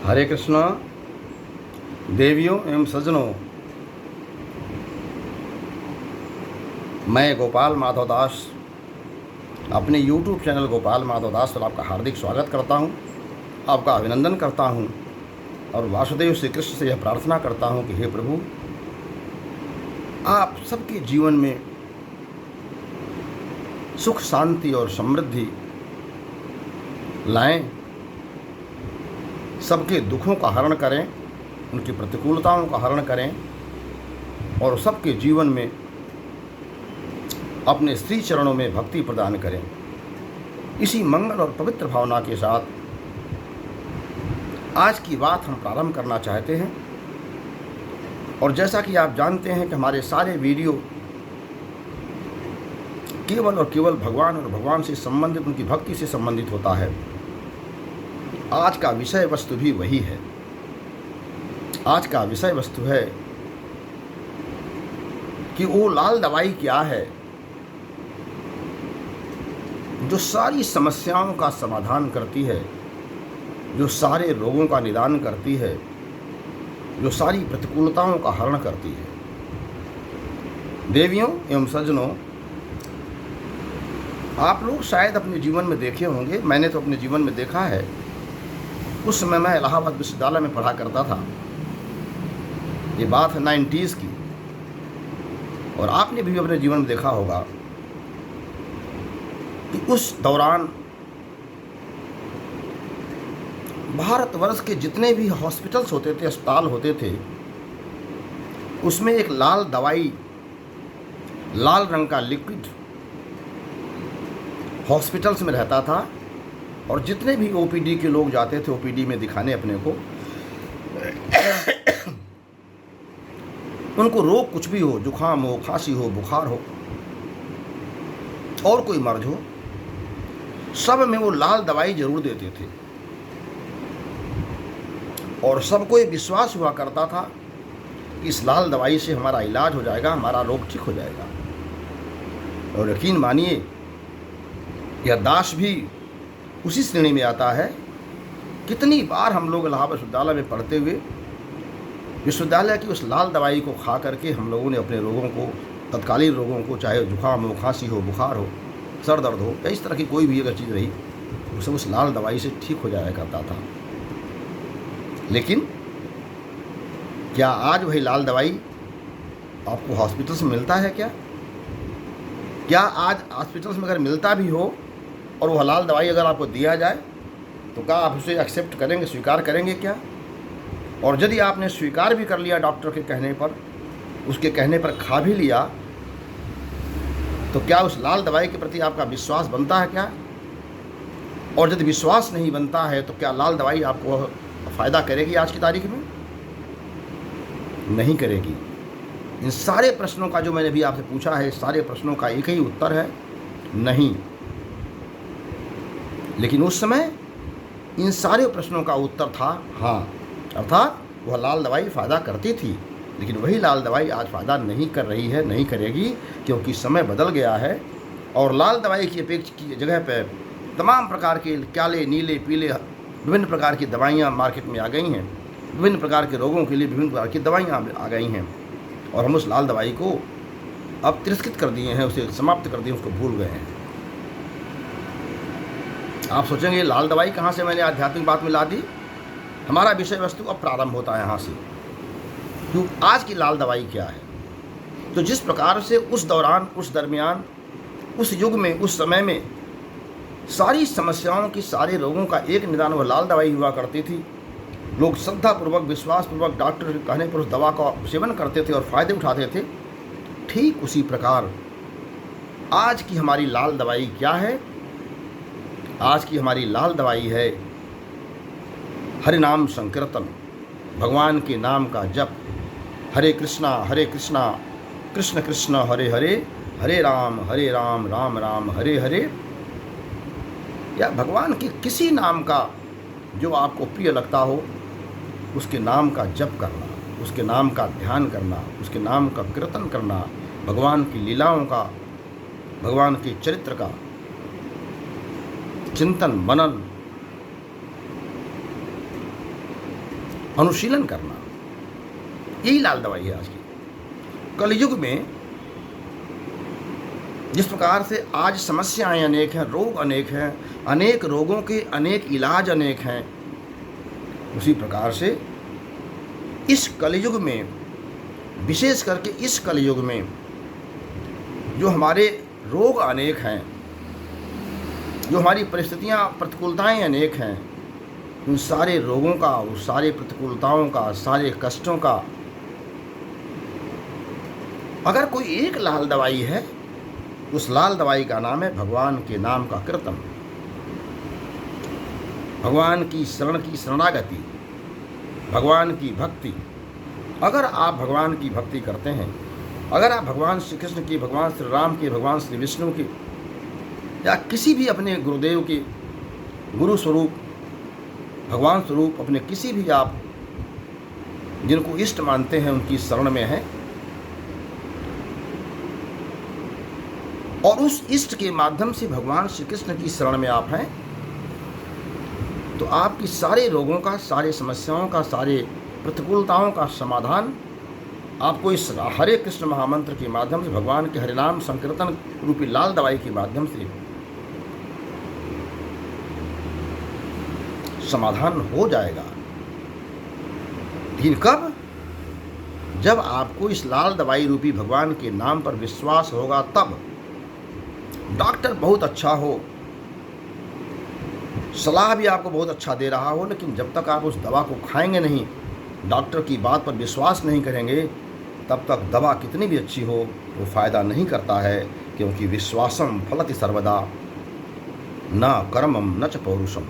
हरे कृष्णा देवियों एवं सज्जनों, मैं गोपाल माधव दास अपने YouTube चैनल गोपाल माधव दास पर आपका हार्दिक स्वागत करता हूं, आपका अभिनंदन करता हूं और वासुदेव श्री कृष्ण से यह प्रार्थना करता हूं कि हे प्रभु, आप सबके जीवन में सुख शांति और समृद्धि लाएं, सबके दुखों का हरण करें, उनकी प्रतिकूलताओं का हरण करें और सबके जीवन में अपने श्री चरणों में भक्ति प्रदान करें। इसी मंगल और पवित्र भावना के साथ आज की बात हम प्रारंभ करना चाहते हैं। और जैसा कि आप जानते हैं कि हमारे सारे वीडियो केवल और केवल भगवान और भगवान से संबंधित, उनकी भक्ति से संबंधित होता है। आज का विषय वस्तु भी वही है। आज का विषय वस्तु है कि वो लाल दवाई क्या है जो सारी समस्याओं का समाधान करती है, जो सारे रोगों का निदान करती है, जो सारी प्रतिकूलताओं का हरण करती है। देवियों एवं सज्जनों, आप लोग शायद अपने जीवन में देखे होंगे, मैंने तो अपने जीवन में देखा है। उस समय मैं इलाहाबाद विश्वविद्यालय में पढ़ा करता था। ये बात है 90s की। और आपने भी अपने जीवन में देखा होगा कि उस दौरान भारतवर्ष के जितने भी हॉस्पिटल्स होते थे, अस्पताल होते थे, उसमें एक लाल दवाई, लाल रंग का लिक्विड हॉस्पिटल्स में रहता था। और जितने भी ओपीडी के लोग जाते थे ओपीडी में दिखाने अपने को, उनको रोग कुछ भी हो, जुखाम हो, खांसी हो, बुखार हो और कोई मर्ज हो, सब में वो लाल दवाई जरूर देते थे। और सबको ये विश्वास हुआ करता था कि इस लाल दवाई से हमारा इलाज हो जाएगा, हमारा रोग ठीक हो जाएगा। और यकीन मानिए, यह दास भी उसी श्रेणी में आता है। कितनी बार हम लोग इलाहाबाद विश्वविद्यालय में पढ़ते हुए विश्वविद्यालय की उस लाल दवाई को खा करके हम लोगों ने अपने रोगों को, तत्कालीन रोगों को, चाहे जुकाम हो, खांसी हो, बुखार हो, सर दर्द हो, इस तरह की कोई भी अगर चीज़ रही, वो सब उस लाल दवाई से ठीक हो जाया करता था। लेकिन क्या आज वही लाल दवाई आपको हॉस्पिटल्स में मिलता है क्या? क्या आज हॉस्पिटल्स में अगर मिलता भी हो और वह लाल दवाई अगर आपको दिया जाए तो क्या आप उसे एक्सेप्ट करेंगे, स्वीकार करेंगे क्या? और यदि आपने स्वीकार भी कर लिया डॉक्टर के कहने पर, उसके कहने पर खा भी लिया, तो क्या उस लाल दवाई के प्रति आपका विश्वास बनता है क्या? और यदि विश्वास नहीं बनता है तो क्या लाल दवाई आपको फ़ायदा करेगी आज की तारीख में? नहीं करेगी। इन सारे प्रश्नों का जो मैंने भी आपसे पूछा है, सारे प्रश्नों का एक ही उत्तर है, नहीं। लेकिन उस समय इन सारे प्रश्नों का उत्तर था हाँ। अर्थात वह लाल दवाई फ़ायदा करती थी, लेकिन वही लाल दवाई आज फ़ायदा नहीं कर रही है, नहीं करेगी, क्योंकि समय बदल गया है। और लाल दवाई की अपेक्षा की जगह पर तमाम प्रकार के काले, नीले, पीले विभिन्न प्रकार की दवाइयाँ मार्केट में आ गई हैं। विभिन्न प्रकार के रोगों के लिए विभिन्न प्रकार की दवाइयाँ आ गई हैं। और हम उस लाल दवाई को अब तिरस्कृत कर दिए हैं, उसे समाप्त कर दिए, उसको भूल गए हैं। आप सोचेंगे लाल दवाई कहाँ से मैंने आध्यात्मिक बात में ला दी? हमारा विषय वस्तु अब प्रारंभ होता है यहाँ से। क्यों? आज की लाल दवाई क्या है? तो जिस प्रकार से उस दौरान, उस दरमियान, उस युग में, उस समय में सारी समस्याओं की, सारे रोगों का एक निदान वह लाल दवाई हुआ करती थी। लोग श्रद्धापूर्वक, विश्वासपूर्वक डॉक्टर के कहने पर उस दवा का सेवन करते थे और फ़ायदे उठाते थे। ठीक उसी प्रकार आज की हमारी लाल दवाई क्या है? आज की हमारी लाल दवाई है हरि नाम संकीर्तन, भगवान के नाम का जप। हरे कृष्णा कृष्ण कृष्ण हरे हरे, हरे राम राम राम हरे हरे। या भगवान के किसी नाम का जो आपको प्रिय लगता हो, उसके नाम का जप करना, उसके नाम का ध्यान करना, उसके नाम का कीर्तन करना, भगवान की लीलाओं का, भगवान के चरित्र का चिंतन मनन अनुशीलन करना, यही लाल दवाई है आज की। कलयुग में जिस प्रकार से आज समस्याएं अनेक हैं, रोग अनेक हैं, अनेक रोगों के अनेक इलाज अनेक हैं, उसी प्रकार से इस कलयुग में, विशेष करके इस कलयुग में जो हमारे रोग अनेक हैं, जो हमारी परिस्थितियां, प्रतिकूलताएं अनेक हैं, उन सारे रोगों का, उस सारे प्रतिकूलताओं का, सारे कष्टों का अगर कोई एक लाल दवाई है, उस लाल दवाई का नाम है भगवान के नाम का कीर्तन, भगवान की शरण की शरणागति, भगवान की भक्ति। अगर आप भगवान की भक्ति करते हैं, अगर आप भगवान श्री कृष्ण की, भगवान श्री राम की, भगवान श्री विष्णु की, या किसी भी अपने गुरुदेव के, गुरु स्वरूप, भगवान स्वरूप, अपने किसी भी आप जिनको इष्ट मानते हैं उनकी शरण में हैं, और उस इष्ट के माध्यम से भगवान श्री कृष्ण की शरण में आप हैं, तो आपकी सारे रोगों का, सारे समस्याओं का, सारे प्रतिकूलताओं का समाधान आपको इस हरे कृष्ण महामंत्र के माध्यम से, भगवान के हरिनाम संकीर्तन रूपी लाल दवाई के माध्यम से समाधान हो जाएगा। लेकिन कब? जब आपको इस लाल दवाई रूपी भगवान के नाम पर विश्वास होगा, तब डॉक्टर बहुत अच्छा हो, सलाह भी आपको बहुत अच्छा दे रहा हो, लेकिन जब तक आप उस दवा को खाएंगे नहीं, डॉक्टर की बात पर विश्वास नहीं करेंगे, तब तक दवा कितनी भी अच्छी हो वो फ़ायदा नहीं करता है। क्योंकि विश्वासम फलति सर्वदा न कर्मम न च पौरुषम।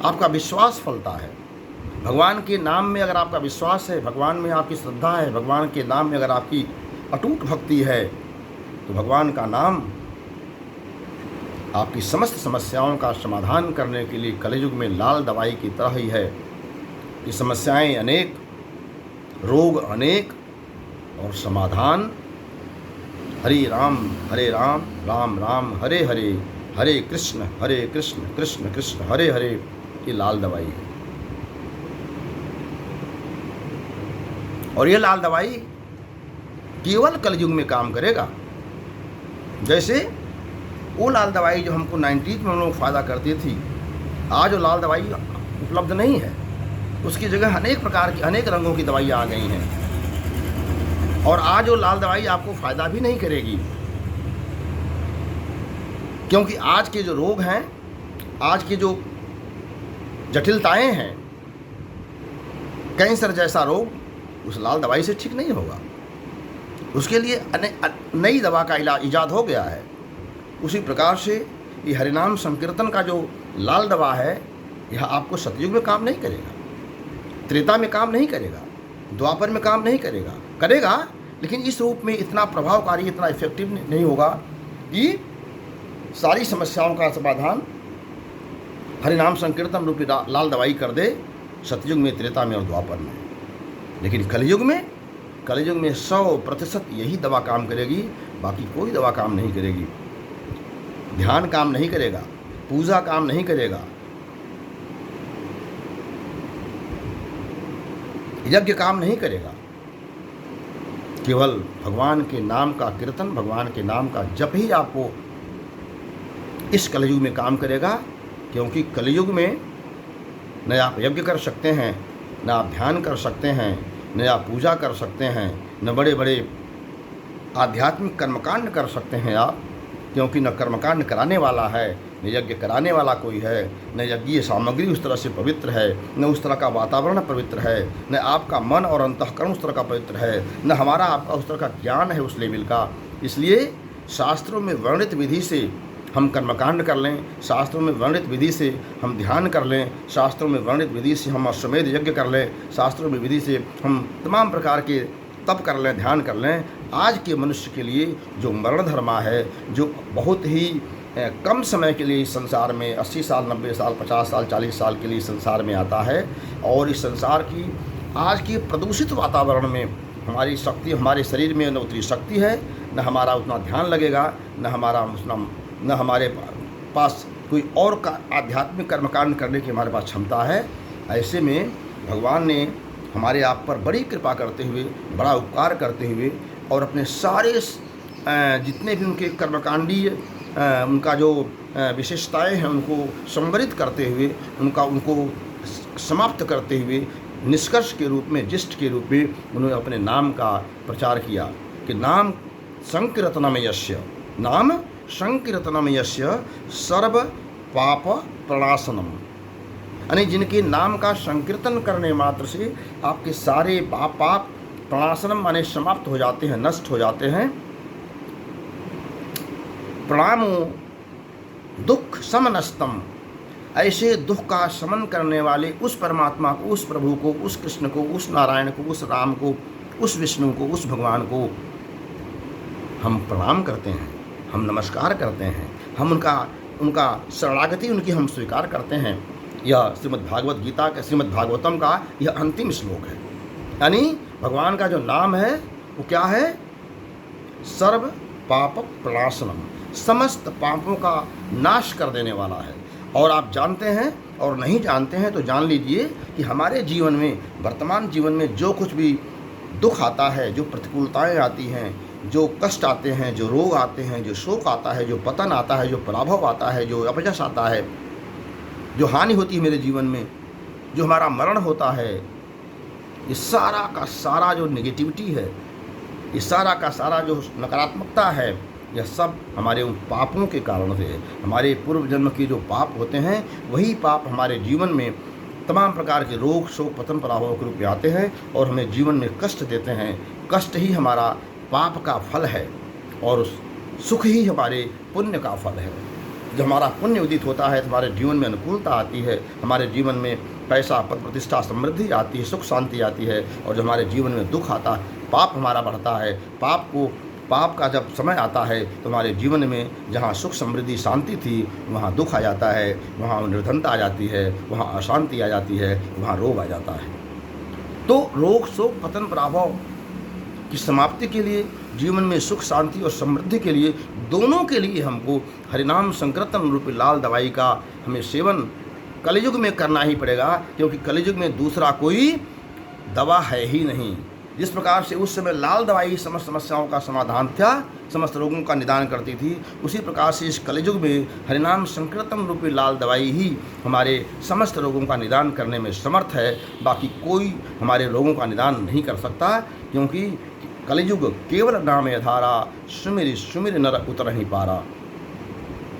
आपका विश्वास फलता है। भगवान के नाम में अगर आपका विश्वास है, भगवान में आपकी श्रद्धा है, भगवान के नाम में अगर आपकी अटूट भक्ति है, तो भगवान का नाम आपकी समस्त समस्याओं का समाधान करने के लिए कलयुग में लाल दवाई की तरह ही है। कि समस्याएं अनेक, रोग अनेक, और समाधान हरे राम राम राम हरे हरे, हरे कृष्ण कृष्ण कृष्ण हरे हरे, ये लाल दवाई है। और ये लाल दवाई केवल कलयुग में काम करेगा। जैसे वो लाल दवाई जो हमको 90s में हम लोग फ़ायदा करती थी, आज वो लाल दवाई उपलब्ध नहीं है। उसकी जगह अनेक प्रकार की, अनेक रंगों की दवाइयाँ आ गई हैं, और आज वो लाल दवाई आपको फ़ायदा भी नहीं करेगी। क्योंकि आज के जो रोग हैं, आज के जो जटिलताएं हैं, कैंसर जैसा रोग उस लाल दवाई से ठीक नहीं होगा। उसके लिए नई दवा का इलाज ईजाद हो गया है। उसी प्रकार से ये हरिनाम संकीर्तन का जो लाल दवा है, यह आपको सतयुग में काम नहीं करेगा, त्रेता में काम नहीं करेगा, द्वापर में काम नहीं करेगा, लेकिन इस रूप में इतना प्रभावकारी, इतना इफेक्टिव नहीं होगा कि सारी समस्याओं का समाधान हरिनाम संकीर्तन रूपी लाल दवाई कर दे सतयुग में, त्रेता में और द्वापर में। लेकिन कलयुग में 100% यही दवा काम करेगी, बाकी कोई दवा काम नहीं करेगी। ध्यान काम नहीं करेगा, पूजा काम नहीं करेगा, यज्ञ काम नहीं करेगा। केवल भगवान के नाम का कीर्तन, भगवान के नाम का जप ही आपको इस कलयुग में काम करेगा। क्योंकि कलयुग में न आप यज्ञ कर सकते हैं, न आप ध्यान कर सकते हैं, न आप पूजा कर सकते हैं, न बड़े बड़े आध्यात्मिक कर्मकांड कर सकते हैं आप। क्योंकि न कर्मकांड कराने वाला है, न यज्ञ कराने वाला कोई है, न यज्ञीय सामग्री उस तरह से पवित्र है, न उस तरह का वातावरण पवित्र है, न आपका मन और अंतःकरण उस तरह का पवित्र है, न हमारा आपका उस तरह का ज्ञान है उस लेवल का। इसलिए शास्त्रों में वर्णित विधि से हम कर्मकांड कर लें, शास्त्रों में वर्णित विधि से हम ध्यान कर लें, शास्त्रों में वर्णित विधि से हम अश्वमेध यज्ञ कर लें, शास्त्रों में विधि से हम तमाम प्रकार के तप कर लें, ध्यान कर लें। आज के मनुष्य के लिए जो मरण धर्मा है, जो बहुत ही कम समय के लिए इस संसार में 80 साल, 90 साल, 50 साल, 40 साल के लिए संसार में आता है, और इस संसार की आज की प्रदूषित वातावरण में हमारी शक्ति, हमारे शरीर में न उतनी शक्ति है, न हमारा उतना ध्यान लगेगा, न हमारे पास कोई और का आध्यात्मिक कर्मकांड करने की हमारे पास क्षमता है। ऐसे में भगवान ने हमारे आप पर बड़ी कृपा करते हुए, बड़ा उपकार करते हुए और अपने सारे जितने भी उनके कर्मकांडीय उनका जो विशेषताएं हैं उनको संवरित करते हुए, उनको समाप्त करते हुए निष्कर्ष के रूप में, जिष्ट के रूप में उन्होंने अपने नाम का प्रचार किया कि नाम संकीर्तनम यस्य, नाम संकीर्तनम यस्य सर्व पाप प्रणाशनम। यानी जिनके नाम का संकीर्तन करने मात्र से आपके सारे पाप प्रणाशनम माने समाप्त हो जाते हैं, नष्ट हो जाते हैं। प्रणामो दुख समनस्तम, ऐसे दुख का शमन करने वाले उस परमात्मा को, उस प्रभु को, उस कृष्ण को, उस नारायण को, उस राम को, उस विष्णु को, उस भगवान को हम प्रणाम करते हैं, हम नमस्कार करते हैं, हम उनका शरणागति उनकी हम स्वीकार करते हैं। यह श्रीमद् भागवत गीता का, श्रीमद् भागवतम का यह अंतिम श्लोक है। यानी भगवान का जो नाम है वो क्या है? सर्व पाप प्रणाशनम, समस्त पापों का नाश कर देने वाला है। और आप जानते हैं और नहीं जानते हैं तो जान लीजिए कि हमारे जीवन में, वर्तमान जीवन में जो कुछ भी दुख आता है, जो प्रतिकूलताएं आती हैं, जो कष्ट आते हैं, जो रोग आते हैं, जो शोक आता है, जो पतन आता है, जो पराभव आता है, जो अपयश आता है, जो हानि होती है मेरे जीवन में, जो हमारा मरण होता है, ये सारा का सारा जो नेगेटिविटी है, ये सारा का सारा जो नकारात्मकता है, यह सब हमारे उन पापों के कारण से है। हमारे पूर्व जन्म के जो पाप होते हैं वही पाप हमारे जीवन में तमाम प्रकार के रोग, शोक, पतन, पराभव के रूप में आते हैं और हमें जीवन में कष्ट देते हैं। कष्ट ही हमारा पाप का फल है और सुख ही हमारे पुण्य का फल है। जब हमारा पुण्य उदित होता है तो हमारे जीवन में अनुकूलता आती है, हमारे जीवन में पैसा, पद, प्रतिष्ठा, समृद्धि आती है, सुख शांति आती है। और जब हमारे जीवन में दुख आता है, पाप हमारा बढ़ता है, पाप का जब समय आता है तो हमारे जीवन में जहाँ सुख, समृद्धि, शांति थी वहाँ दुख आ जाता है, वहाँ निर्धनता आ जाती है, वहाँ अशांति आ जाती है, वहाँ रोग आ जाता है। तो रोग, शोक, पतन, पराभव की समाप्ति के लिए, जीवन में सुख, शांति और समृद्धि के लिए, दोनों के लिए हमको हरिनाम संकीर्तन रूपी लाल दवाई का हमें सेवन कलयुग में करना ही पड़ेगा, क्योंकि कलयुग में दूसरा कोई दवा है ही नहीं। जिस प्रकार से उस समय लाल दवाई समस्त समस्याओं का समाधान था, समस्त रोगों का निदान करती थी, उसी प्रकार से इस कलयुग में हरिनाम संकीर्तन रूपी लाल दवाई ही हमारे समस्त रोगों का निदान करने में समर्थ है। बाकी कोई हमारे रोगों का निदान नहीं कर सकता, क्योंकि कलयुग केवल नाम यधारा, सुमिर सुमिर नर उतर ही पारा।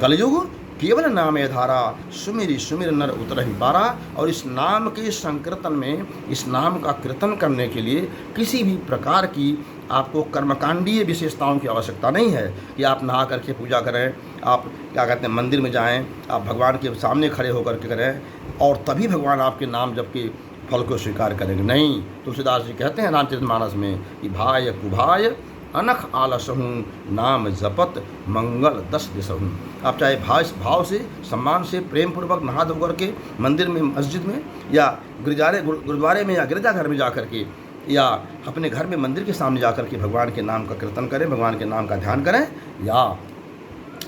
कलयुग केवल नाम यधारा, सुमिर सुमिर नर उतर ही पारा। और इस नाम के संकीर्तन में, इस नाम का कीर्तन करने के लिए किसी भी प्रकार की आपको कर्मकांडीय विशेषताओं की आवश्यकता नहीं है कि आप नहा करके पूजा करें, आप क्या कहते हैं मंदिर में जाएं, आप भगवान के सामने खड़े होकर के करें और तभी भगवान आपके नाम जप के फल को स्वीकार करेंगे। नहीं, तुलसीदास जी कहते हैं रामचरितमानस में कि भाय कुभाय अनख आलसहूँ, नाम जपत मंगल 10 दिसहूँ। आप चाहे भाव से, सम्मान से, प्रेम पूर्वक नहा धो करके मंदिर में, मस्जिद में या गुरुद्वारे में या गिरजाघर में जा करके या अपने घर में मंदिर के सामने जा करके भगवान के नाम का कीर्तन करें, भगवान के नाम का ध्यान करें। या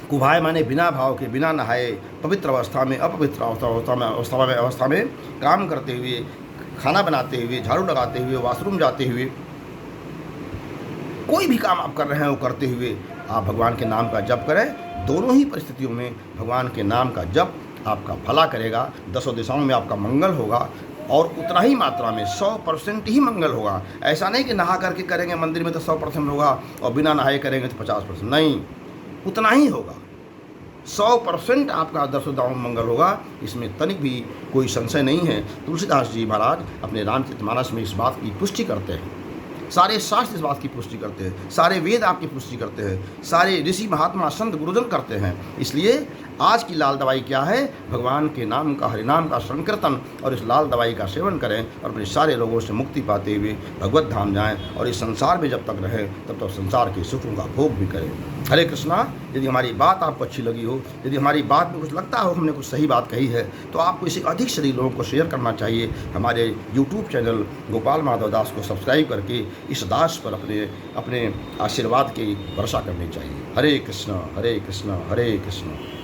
कुभाय माने बिना भाव के, बिना नहाए, पवित्र अवस्था में, अपवित्र अवस्था में काम करते हुए, खाना बनाते हुए, झाड़ू लगाते हुए, वॉशरूम जाते हुए, कोई भी काम आप कर रहे हैं वो करते हुए आप भगवान के नाम का जप करें। दोनों ही परिस्थितियों में भगवान के नाम का जप आपका भला करेगा, 10 दिशाओं में आपका मंगल होगा और उतना ही मात्रा में 100% ही मंगल होगा। ऐसा नहीं कि नहा करके करेंगे मंदिर में तो 100% होगा और बिना नहाए करेंगे तो 50%, नहीं, उतना ही होगा। 100% आपका 10 दिशाओं में मंगल होगा, इसमें तनिक भी कोई संशय नहीं है। तुलसीदास जी महाराज अपने रामचरितमानस में इस बात की पुष्टि करते हैं, सारे शास्त्र इस बात की पुष्टि करते हैं, सारे वेद आपकी पुष्टि करते हैं, सारे ऋषि महात्मा संत गुरुजन करते हैं। इसलिए आज की लाल दवाई क्या है? भगवान के नाम का, हरिनाम का संकीर्तन और इस लाल दवाई का सेवन करें और अपने सारे रोगों से मुक्ति पाते हुए भगवत धाम जाएं और इस संसार में जब तक रहें तब तक संसार के सुखों का भोग भी करें। हरे कृष्णा। यदि हमारी बात आपको अच्छी लगी हो, यदि हमारी बात में कुछ लगता हो हमने कुछ सही बात कही है, तो आपको इसे अधिक से अधिक लोगों को शेयर करना चाहिए। हमारे यूट्यूब चैनल गोपाल माधव दास को सब्सक्राइब करके इस दास पर अपने आशीर्वाद की वर्षा करनी चाहिए। हरे कृष्णा हरे कृष्णा हरे कृष्णा।